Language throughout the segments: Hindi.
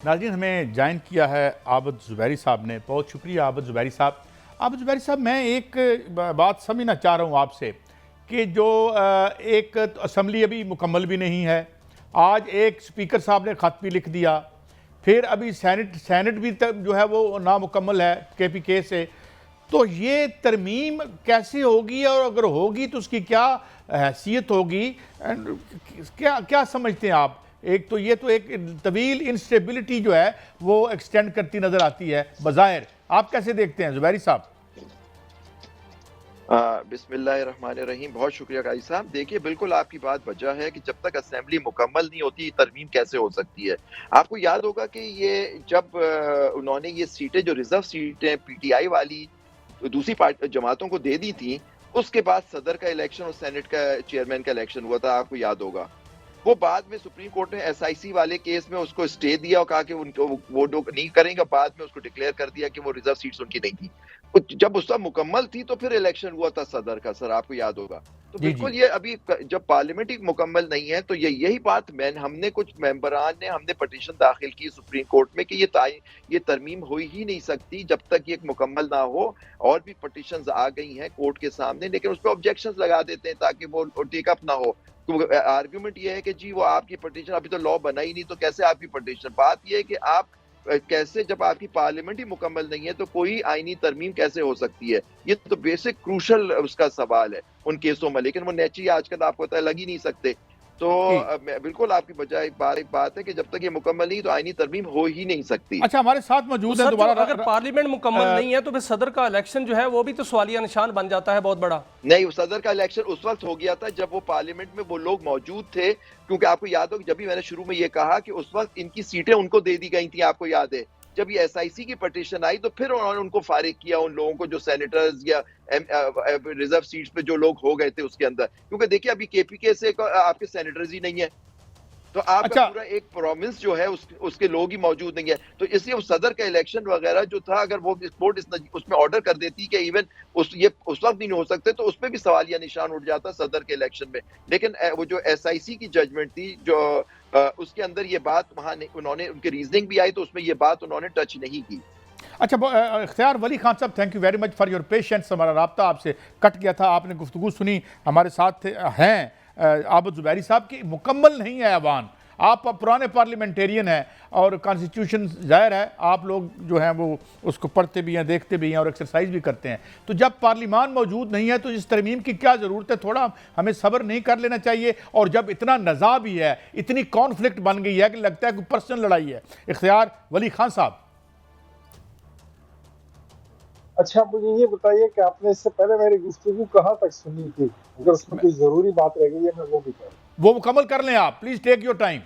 नाज़रीन, हमें ज्वाइन किया है आबिद ज़ुबैरी साहब ने। बहुत शुक्रिया आबिद ज़ुबैरी साहब। आबिद ज़ुबैरी साहब, मैं एक बात समझना चाह रहा हूँ आपसे कि जो एक असम्बली अभी मुकम्मल भी नहीं है, आज एक स्पीकर साहब ने ख़त भी लिख दिया, फिर अभी सेनेट भी जो है वो नामुकम्मल है KPK से। तो ये तरमीम कैसे होगी और अगर होगी तो उसकी क्या हैसियत होगी? एंड क्या क्या समझते हैं आप? एक तो ये तो एक तवील इंस्टेबिलिटी जो है वो एक्सटेंड करती नजर आती है बज़ाहिर। आप कैसे देखते हैं ज़ुबैरी साहब? बिस्मिल्लाहिर्रहमानिर्रहीम। बहुत शुक्रिया काजी साहब। देखिए, बिल्कुल आपकी बात वजह है कि जब तक असेंबली मुकम्मल नहीं होती तरमीम कैसे हो सकती है। आपको याद होगा कि ये जब उन्होंने ये सीटें जो रिजर्व सीटें PTI वाली दूसरी पार्टी जमातों को दे दी थी, उसके बाद सदर का इलेक्शन और सेनेट का चेयरमैन का इलेक्शन हुआ था, आपको याद होगा। वो बाद में सुप्रीम कोर्ट ने SIC वाले केस में उसको स्टे दिया और कहा कि उनको वो नहीं करेंगे। बाद में उसको डिक्लेयर कर दिया कि वो रिजर्व सीट्स उनकी नहीं थी। जब उसका मुकम्मल थी तो फिर इलेक्शन हुआ था सदर का, सर आपको याद होगा। तो जी जी। बिल्कुल ये अभी जब पार्लियामेंट ही मुकम्मल नहीं है तो यही बात हमने कुछ मेंबरान ने हमने पटिशन दाखिल की सुप्रीम कोर्ट में कि ये तरमीम हो ही नहीं सकती जब तक ये मुकम्मल ना हो। और भी पटिशंस आ गई हैं कोर्ट के सामने, लेकिन उस पर ऑब्जेक्शंस लगा देते हैं ताकि वो टेक अप ना हो। तो आर्ग्यूमेंट ये है कि जी वो आपकी पटिशन, अभी तो लॉ बना ही नहीं तो कैसे आपकी पटिशन। बात ये है कि आप कैसे, जब आपकी पार्लियामेंट ही मुकम्मल नहीं है तो कोई आईनी तरमीम कैसे हो सकती है। ये तो बेसिक क्रूशल उसका सवाल है उन केसों में, लेकिन वो नेचुरली आजकल आपको पता है लग ही नहीं सकते। तो जी। बिल्कुल आपकी बजाय एक बात है कि जब तक ये मुकम्मल नहीं तो आईनी तरमीम हो ही नहीं सकती। अच्छा, हमारे साथ तो मौजूद है सर, जो दोबारा अगर पार्लियामेंट मुकम्मल नहीं है तो फिर सदर का इलेक्शन जो है वो भी तो सवालिया निशान बन जाता है बहुत बड़ा। नहीं, सदर का इलेक्शन उस वक्त हो गया था जब वो पार्लियामेंट में वो लोग मौजूद थे, क्योंकि आपको याद हो कि जब भी मैंने शुरू में ये कहा कि उस वक्त इनकी सीटें उनको दे दी गई थी, आपको याद है। जब ये SIC की पटिशन आई तो फिर उन्होंने उनको फारिग किया, उन लोगों को जो सेनेटर्स या रिजर्व सीट्स पे जो लोग हो गए थे उसके अंदर, क्योंकि देखिए अभी KPK से आपके सेनेटर्स ही नहीं है। तो आपका अच्छा। पूरा एक प्रोविंस जो है उसके लोग ही मौजूद नहीं है। तो इसलिए वो सदर का इलेक्शन वगैरह जो था, अगर वो कोर्ट उसमें ऑर्डर कर देती कि इवन उस वक्त नहीं हो सकते तो उसमें भी सवालिया निशान उठ जाता सदर के इलेक्शन में। लेकिन वो जो SIC की जजमेंट थी जो उसके अंदर ये बात वहां उन्होंने उनकी रीजनिंग भी आई तो उसमें ये बात उन्होंने टच नहीं की। अच्छा, इख्तियार वली खान साहब, thank you very much for your patience. हमारा राब्ता आपसे कट गया था, आपने गुफ्तगू सुनी। हमारे साथ हैं आबिद ज़ुबैरी साहब की मुकम्मल नहीं है ऐवान। आप पुराने पार्लियामेंटेरियन हैं और कॉन्स्टिट्यूशन ज़ाहिर है आप लोग जो हैं वो उसको पढ़ते भी हैं, देखते भी हैं और एक्सरसाइज भी करते हैं। तो जब पार्लियामान मौजूद नहीं है तो इस तरमीम की क्या ज़रूरत है? थोड़ा हमें सब्र नहीं कर लेना चाहिए? और जब इतना नज़ा भी है, इतनी कॉन्फ्लिक्ट बन गई है कि लगता है कोई पर्सनल लड़ाई है। इख्तियार वली खान साहब। अच्छा, मुझे ये बताइए कि आपने इससे पहले मेरी गुफ्तगू कहाँ तक सुनी थी? अगर उसमें कोई जरूरी बात रह गई है मैं वो भी कहूँ। वो मुकम्मल कर लें आप, प्लीज टेक योर टाइम।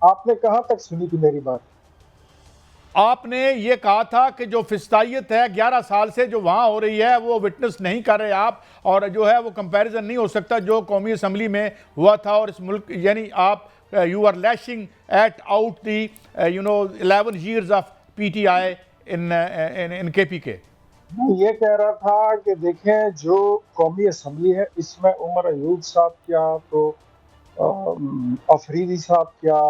आपने कहाँ तक सुनी थी मेरी बात? आपने ये कहा था कि जो फिस्तायत है 11 साल से जो वहां हो रही है वो विटनेस नहीं कर रहे आप, और जो है वो कंपैरिजन नहीं हो सकता जो कौमी असम्बली में हुआ था और इस मुल्क, यानी आप you are lashing at out the 11 years of PTI in KPK। मैं ये कह रहा था कि देखें, जो कौमी असम्बली है इसमें उमर अयूब साहब क्या, तो अफरीदी साहब क्या,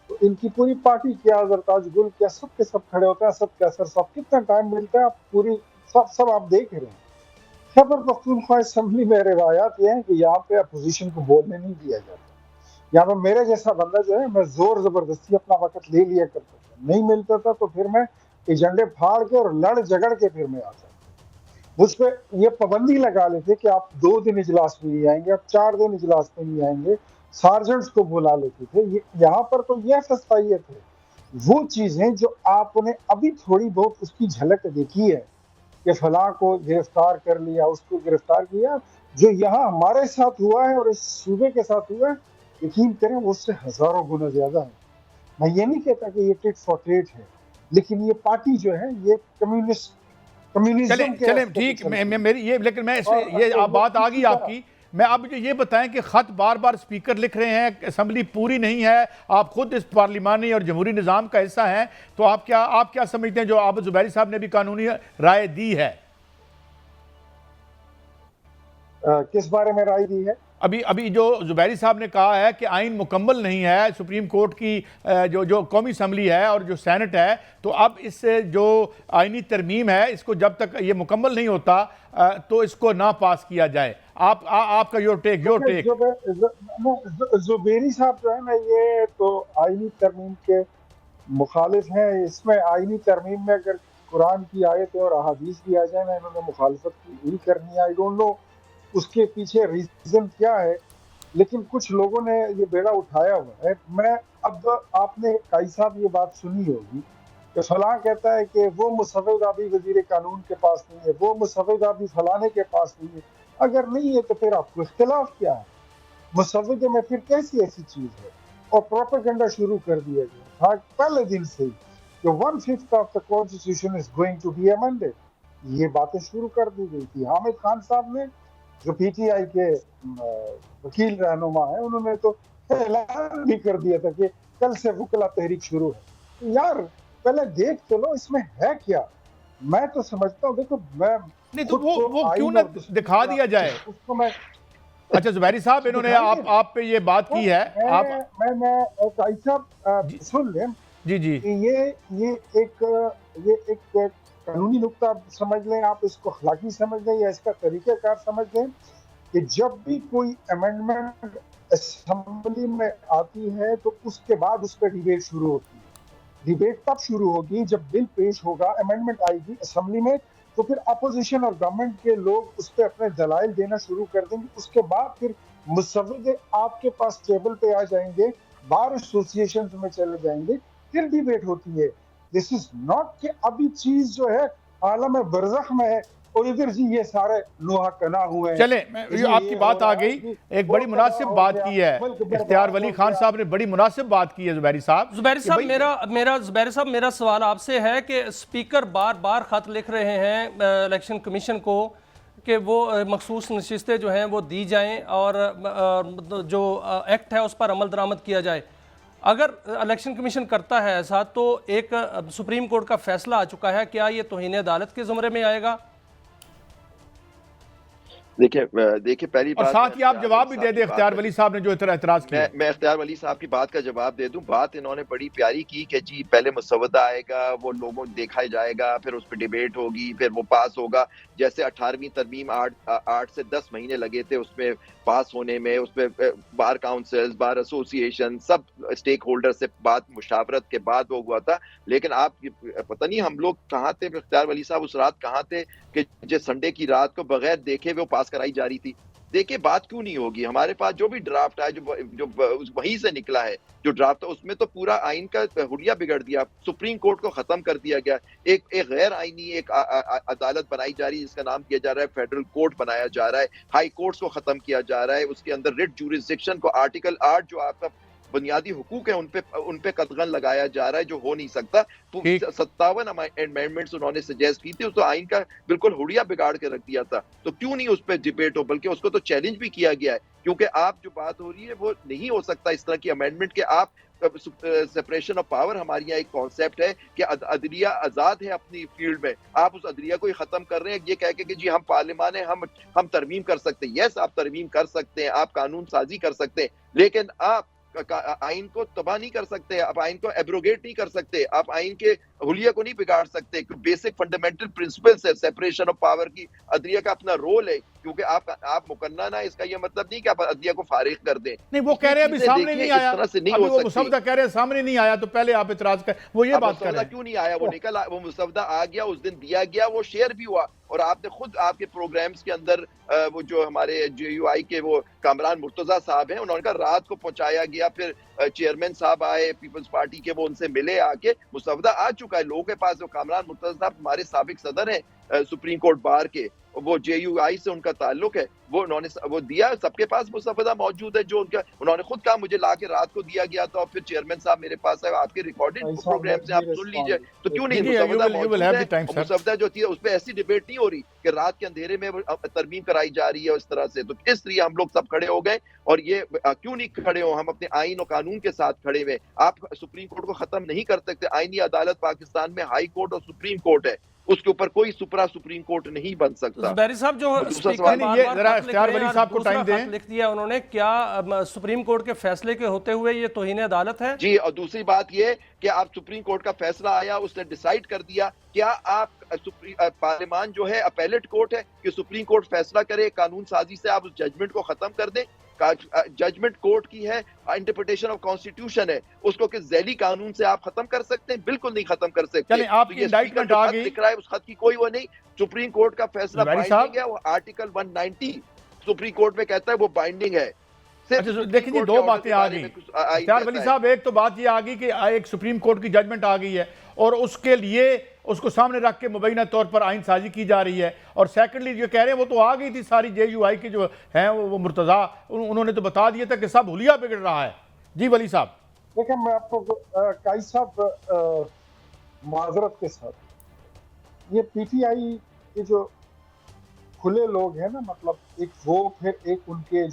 तो इनकी पूरी पार्टी क्या, जरताज गुल क्या, सब के सब खड़े होते हैं। सब कैसर साहब, कितना टाइम मिलता है? आप पूरी सब आप देख रहे हैं। खैबर पख्तूनख्वा असम्बली में रिवायात ये है कि यहाँ पे अपोजिशन को बोलने नहीं दिया जाता। यहाँ पे मेरे जैसा बंदा जो है, मैं जोर जबरदस्ती अपना वक्त ले लिया करता था, नहीं मिलता था तो फिर मैं एजेंडे फाड़ के और लड़ झगड़ के फिर मैं आता। उस पर ये पाबंदी लगा लेते कि आप 2 दिन इजलास में नहीं आएंगे, आप 4 दिन इजलास में नहीं आएंगे। सार्जेंट्स को बुला लेते थे। यहाँ पर तो यह फस्तायत है। वो चीजें जो आपने अभी थोड़ी बहुत उसकी झलक देखी है कि फलां को गिरफ्तार कर लिया, उसको गिरफ्तार किया, जो यहाँ हमारे साथ हुआ है और इस सूबे के साथ हुआ है, यकीन करें वो उससे हजारों गुना ज्यादा है। मैं ये नहीं कहता कि ये टिट फॉर टेट है, लेकिन ये पार्टी जो है ये कम्युनिज्म के चले रास्ते पे ठीक, चल रही है। मेरी ये, लेकिन मैं इसमें ये आप बात आ गई आपकी। मैं आप मुझे ये बताएं कि खत बार बार स्पीकर लिख रहे हैं, असम्बली पूरी नहीं है, आप खुद इस पार्लिमानी और जमहूरी निज़ाम का हिस्सा हैं, तो आप क्या समझते हैं जो आबिद ज़ुबैरी साहब ने भी कानूनी राय दी है? किस बारे में राय दी है? अभी अभी जो जुबैरी साहब ने कहा है कि आइन मुकम्मल नहीं है, सुप्रीम कोर्ट की जो कौमी असम्बली है और जो सेनेट है, तो अब इस जो आइनी तरमीम है इसको जब तक ये मुकम्मल नहीं होता तो इसको ना पास किया जाए। आपका योर टेक। जुबैरी साहब जो है ना, ये तो आइनी तरमीम के मुखालिफ हैं। इसमें आइनी तरमीम में अगर कुरान की आयतें और अहादीस भी आ जाए ना, इन्होंने मुखालफत ही करनी है। आई डोंट नो उसके पीछे रीजन क्या है, लेकिन कुछ लोगों ने ये बेड़ा उठाया हुआ है। मैं अब आपने काई साहब ये बात सुनी होगी कि फलां कहता है कि वो मुसव्विदा भी वजीर कानून के पास नहीं है, वो मुसव्विदा भी फलाने के पास नहीं है। अगर नहीं है तो फिर आपको इख्तिलाफ क्या है? मुसव्विदे में फिर कैसी ऐसी चीज है? और प्रोपेगेंडा शुरू कर दिया गया था पहले दिन से ही कि 1/5 of the constitution is going to be amended. ये बातें शुरू कर दी गई थी। हामिद खान साहब ने, जो पीटीआई के वकील रहनुमा है, उन्होंने तो ऐलान भी कर दिया था कि कल से वकला तहरीक शुरू है। तो यार पहले देख तो लो इसमें है क्या। मैं तो समझता हूँ, देखो मैं नहीं तो वो क्यों ना दिखा दिया जाए उसको। मैं अच्छा जुबैरी साहब, इन्होंने आप पे ये बात की है। मैं भाई साहब सुन लें जी जी, ये एक कानूनी नुक्ता समझ लें, आप इसको अखलाकी समझ लें या इसका तरीक़ाकार समझ लें कि जब भी कोई अमेंडमेंट असेंबली में आती है तो उसके बाद उस पर डिबेट शुरू होती है। डिबेट तब शुरू होगी जब बिल पेश होगा, अमेंडमेंट आएगी असेंबली में, तो फिर अपोजिशन और गवर्नमेंट के लोग उस पर अपने दलाइल देना शुरू कर देंगे। उसके बाद फिर मुसव्विदे आपके पास टेबल पे आ जाएंगे, बार एसोसिएशन में चले जाएंगे, फिर डिबेट होती है। दिस इज नॉट कि अभी चीज जो है आलम बरज़ख में है और इधर जी ये सारे लोहा कना हुए हैं। चले आपकी बात आ गई, एक बड़ी मुनासिब बात की है इख्तियार वली खान साहब ने, बड़ी मुनासिब बात की है जुबैरी साहब। जुबैरी साहब मेरा सवाल आपसे है कि स्पीकर बार बार खत लिख रहे हैं इलेक्शन कमीशन को कि वो मखसूस नशिस्तें जो हैं वो दी जाएं और जो एक्ट है उस पर अमल दरामद किया जाए। अगर इलेक्शन कमीशन करता है ऐसा तो एक सुप्रीम कोर्ट का फैसला आ चुका है, क्या ये तौहीन अदालत के ज़ुमरे में आएगा? देखिए पहली और बात, साथ ही आप जवाब भी दे दें इख्तियार वली साहब ने जो एतराज किया। मैं इख्तियार वली साहब की बात का जवाब दे दूं। बात इन्होंने बड़ी प्यारी की कि जी पहले मुसव्वदा आएगा, वो लोगों देखा जाएगा, फिर उस पर डिबेट होगी, फिर वो पास होगा। जैसे 18वीं तरमीम 8 से 10 महीने लगे थे उसमें पास होने में, उसमें बार काउंसिल्स, बार एसोसिएशन, सब स्टेक होल्डर से बात मुशावरत के बाद वो हुआ था। लेकिन आप पता नहीं हम लोग कहाँ थे, इख्तियार वली साहब उस रात कहाँ थे कि जो संडे की रात को बगैर देखे वो पास कराई जा रही थी। देखिए बात क्यों नहीं होगी, हमारे पास जो भी ड्राफ्ट है, जो वहीं से निकला है जो ड्राफ्ट, उसमें तो पूरा आइन का हुलिया बिगड़ दिया, सुप्रीम कोर्ट को खत्म कर दिया गया। एक गैर आइनी एक अदालत बनाई जा रही है जिसका नाम किया जा रहा है फेडरल कोर्ट बनाया जा रहा है, हाई कोर्ट्स को खत्म किया जा रहा है, उसके अंदर रिट ज्यूरिसडिक्शन को आर्टिकल 8 जो आपका बुनियादी हुकूक है उन पे कदगन लगाया जा रहा है, जो हो नहीं सकता। 57 अमेंडमेंट्स उन्होंने सजेस्ट की थी, उस तो आइन का बिल्कुल हुड़िया बिगाड़ के रख दिया था। तो क्यों नहीं उस पर डिबेट हो, बल्कि उसको तो चैलेंज भी किया गया है, क्योंकि आप जो बात हो रही है वो नहीं हो सकता इस तरह की अमेंडमेंट के। आप सेपरेशन ऑफ पावर, हमारे यहाँ एक कॉन्सेप्ट है कि अदलिया आजाद है अपनी फील्ड में, आप उस अदलिया को ही खत्म कर रहे हैं ये कह के कि जी हम पार्लियामान है, हम तरमीम कर सकते हैं। यस, आप तरमीम कर सकते हैं, आप कानून साजी कर सकते हैं, लेकिन आप आइन को तबाह नहीं कर सकते, आप आइन को एब्रोगेट नहीं कर सकते, आप आइन के हुलिया को नहीं बिगाड़ सकते। बेसिक फंडामेंटल प्रिंसिपल्स है सेपरेशन ऑफ पावर की, अदलिया का अपना रोल है, क्योंकि आप मुकन्ना ना, इसका ये मतलब नहीं कि आप अदलिया को फारिग कर दें। नहीं वो कह रहे हैं अभी सामने नहीं आया, अभी वो मुसव्वदा कह रहे हैं सामने नहीं आया, तो पहले आप इतराज कर, वो ये बात कर रहे हैं क्यों नहीं आया, वो निकल, वो मुसव्वदा आ गया, उस दिन दिया गया, वो शेयर भी हुआ। और आपने खुद आपके प्रोग्राम्स के अंदर वो जो हमारे JUI के वो कामरान मुर्तजा साहब हैं, उन्होंने कहा रात को पहुंचाया गया, फिर चेयरमैन साहब आए पीपल्स पार्टी के, वो उनसे मिले, आके मुसव्वदा आ चुका है लोगों के पास। जो कामरान मुर्तजा साहब हमारे साबिक सदर हैं सुप्रीम कोर्ट बार के, वो JUI से उनका ताल्लुक है, वो उन्होंने वो दिया, सबके पास मुसव्वदा मौजूद है, जो उनका उन्होंने खुद कहा मुझे ला के रात को दिया गया था, और फिर चेयरमैन साहब मेरे पास है, आपके रिकॉर्डेड प्रोग्राम से आप सुन लीजिए। तो क्यों नहीं मुसव्वदा मौजूद है? मुसव्वदा जो थी उस पर ऐसी डिबेट नहीं हो रही कि रात के अंधेरे में तरमीम कराई जा रही है उस तरह से। तो इसलिए हम लोग सब खड़े हो गए, और ये क्यों नहीं खड़े हो, हम अपने आइन और कानून के साथ खड़े हुए। आप सुप्रीम कोर्ट को खत्म नहीं कर सकते, आइनी अदालत पाकिस्तान में हाई कोर्ट और सुप्रीम कोर्ट है, उसके ऊपर कोई सुप्रीम कोर्ट नहीं बन सकता। ज़ुबैरी साहब, जो दूसरा स्पीकर सवाल, बार-बार ये खत जरा लिख इख्तियार रहे हैं वली और साहब को दूसरा टाइम खत दें। लिख दिया उन्होंने, क्या सुप्रीम कोर्ट के फैसले के होते हुए ये तौहीन अदालत है? जी, और दूसरी बात ये कि आप सुप्रीम कोर्ट का फैसला आया, उसने डिसाइड कर दिया, क्या आप पार्लियामान जो है अपेलेट कोर्ट है कि सुप्रीम कोर्ट फैसला करे, कानून साजी से आप उस जजमेंट को खत्म कर दें? जजमेंट कोर्ट की है, इंटरप्रिटेशन ऑफ कॉन्स्टिट्यूशन है, उसको कि झैली कानून से आप खत्म कर सकते हैं? बिल्कुल नहीं खत्म कर सकते। चलें, आपकी तो ये इंडाइटमेंट स्पीकर जो आ खत गई। लिख रहा है, उस खत की कोई वो नहीं। सुप्रीम कोर्ट का फैसला ज़ुबैरी साहब। बाइंडिंग है, वो आर्टिकल 190 सुप्रीम कोर्ट में कहता है वो बाइंडिंग है। अच्छा, देखिए जी, दो बातें आ गई इख्तियार वली साहब। एक तो बात ये आ गई कि एक सुप्रीम कोर्ट की जजमेंट आ गई है और उसके लिए उसको सामने रख के मुबैना तौर पर आइन साजी की जा रही है, और सेकंडली जो कह रहे हैं वो तो आ गई थी सारी JUI की जो हैं वो मुर्तज़ा, उन्होंने तो बता दिया था कि सब हुलिया बिगड़ रहा है। जी वली साहब। देखिए, मैं आपको काई साहब माजरत के साथ, ये PTI के जो खुले लोग हैं ना, मतलब एक वो, फिर एक उनके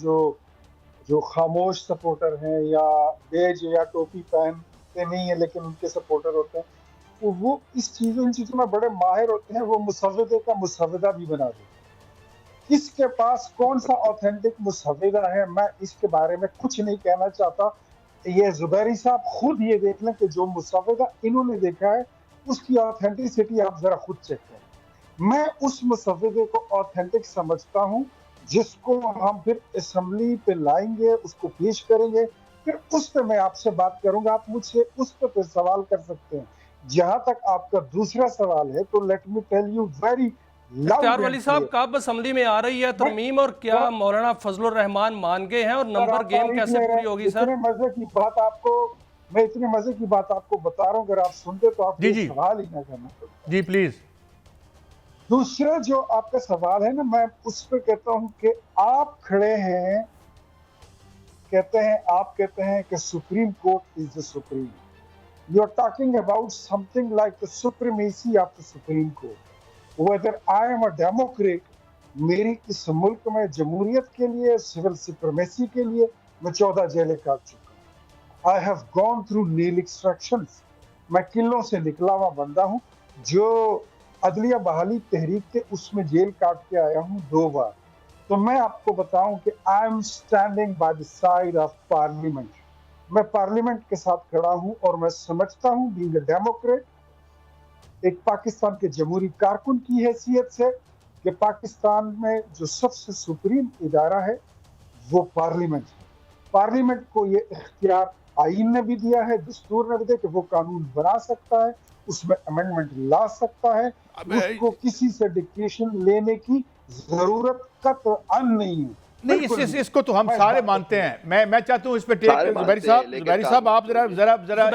जो खामोश सपोर्टर हैं या बेज या टोपी पहनते नहीं है लेकिन उनके सपोर्टर होते हैं, तो वो इन चीज़ों में बड़े माहिर होते हैं। वो मुसव्विदे का मुसव्विदा भी बना देते हैं। किसके पास कौन सा ऑथेंटिक मुसव्विदा है, मैं इसके बारे में कुछ नहीं कहना चाहता। ये ज़ुबैरी साहब खुद ये देख लें कि जो मुसव्विदा इन्होंने देखा है उसकी ऑथेंटिसिटी आप जरा खुद चेक करें। मैं उस मुसव्विदे को ऑथेंटिक समझता हूँ, जिसको हम फिर असेंबली पे लाएंगे, उसको पेश करेंगे, फिर उस पे मैं आपसे बात करूंगा। आप मुझसे उस पे फिर सवाल कर सकते हैं। जहां तक आपका दूसरा सवाल है, तो let me tell you very Ikhtiyar Wali साहब, कब असेंबली में आ रही है तरमीम, और क्या मौलाना फजलुर रहमान मान गए हैं, और नंबर गेम कैसे पूरी होगी? सर, इतने मजे की बात आपको, मैं इतने मजे की बात आपको बता रहा हूँ, अगर आप सुनते तो आप सवाल ही ना करना। जी प्लीज। दूसरा जो आपका सवाल है ना, मैं उस पर कहता हूं कि आप खड़े हैं, आप कहते हैं कि supreme court is the supreme. You are talking about something like the supremacy of the supreme court. Whether I am a democrat, मेरी इस मुल्क में जमहूरियत के लिए, सिविल सुप्रीमेसी के लिए मैं 14 जेलें काट चुका हूँ। I have gone through nail extractions. मैं किलों से निकला हुआ बंदा हूँ। जो अदलिया बहाली तहरीक थे उसमें जेल काट के आया हूँ 2 बार। तो मैं आपको बताऊं कि I am standing by the side of parliament. मैं पार्लियामेंट के साथ खड़ा हूँ और मैं समझता हूँ, बीइंग अ डेमोक्रेट, एक पाकिस्तान के जमहूरी कारकुन की हैसियत से, कि पाकिस्तान में जो सबसे सुप्रीम इदारा है वो पार्लियामेंट है। पार्लियामेंट को ये इख्तियार आईन ने भी दिया है, दस्तूर ने भी दिया कि वो कानून बना सकता है, उसमें अमेंडमेंट ला सकता है। उसको किसी से डिक्टेशन लेने की जरूरत कतअन नहीं है। नहीं, इसको तो हम सारे मानते हैं। मैं चाहता हूँ इस पे ज़ुबैरी साहब आप जरा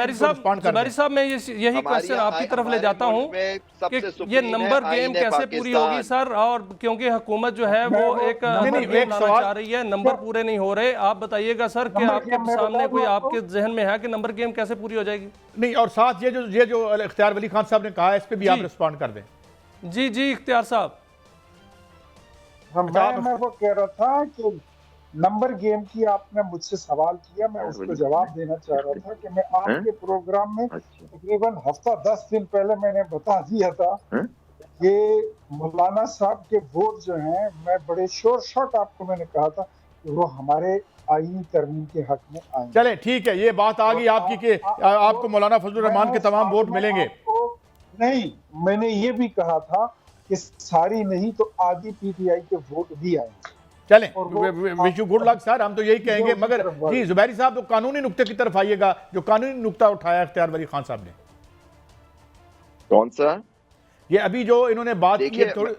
रिस्पॉन्ड करें। ज़ुबैरी साहब, मैं यही क्वेश्चन आपकी तरफ ले जाता हूँ कि ये नंबर गेम कैसे पूरी होगी सर, और क्योंकि हुकूमत जो है वो एक गेम लाना चाह रही है, नंबर पूरे नहीं हो रहे। आप बताइएगा सर कि आपके सामने कोई आपके जहन में है कि नंबर गेम कैसे पूरी हो जाएगी? नहीं, और साथ ये जो इख्तियार वली खान साहब ने कहा है, इस पे भी आप रिस्पॉन्ड कर दें। जी इख्तियार साहब। मैं वो कह रहा था कि नंबर गेम की आपने मुझसे सवाल किया, मैं उसको जवाब देना चाह रहा था कि मैं आपके प्रोग्राम में तकरीबन हफ्ता 10 दिन पहले मैंने बता दिया था कि मौलाना साहब के वोट जो हैं, मैं बड़े शोर शॉट आपको मैंने कहा था कि वो हमारे आईनी तरमीम के हक में आएंगे। चले ठीक है, ये बात आ गई आपकी कि आपको मौलाना फजलुर रहमान के तमाम वोट मिलेंगे। नहीं, मैंने ये भी कहा था कि सारी नहीं तो आधी PTI के वोट भी आएंगे। चलें, wish you good luck sir, हम तो यही कहेंगे। मगर जी ज़ुबैरी साहब, तो कानूनी नुक्ते की तरफ आइएगा, जो कानूनी नुक्ता उठाया इख्तियार वली खान साहब ने। कौन सा? ये अभी जो इन्होंने बात की है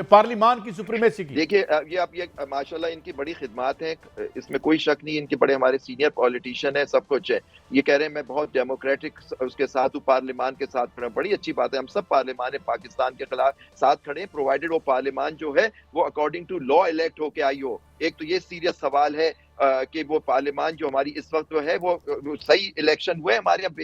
पार्लिमान की सुप्रीमेसी की। देखिए, ये माशाल्लाह इनकी बड़ी खिदमात हैं, इसमें कोई शक नहीं। इनके बड़े हमारे सीनियर पॉलिटिशियन है, सब कुछ है। ये कह रहे हैं मैं बहुत डेमोक्रेटिक उसके साथ हूँ, पार्लिमान के साथ खड़ा। बड़ी अच्छी बात है, हम सब पार्लिमान पाकिस्तान के खिलाफ साथ खड़े हैं, प्रोवाइडेड वो पार्लिमान जो है वो अकॉर्डिंग टू लॉ इलेक्ट होके आई हो। एक तो ये सीरियस सवाल है कि वो पार्लियामान जो हमारी इस वक्त है वो सही इलेक्शन हुए हमारे यहाँ,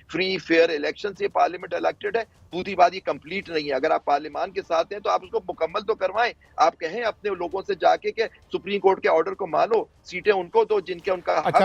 फ्री फेयर इलेक्शन से पार्लियामेंट इलेक्टेड है। दूसरी बात, ये कंप्लीट नहीं है। अगर आप पार्लियामान के साथ हैं तो आप उसको मुकम्मल तो करवाएं। आप कहें अपने लोगों से जाके कि सुप्रीम कोर्ट के ऑर्डर को मानो, सीटें उनको दो जिनके उनका हक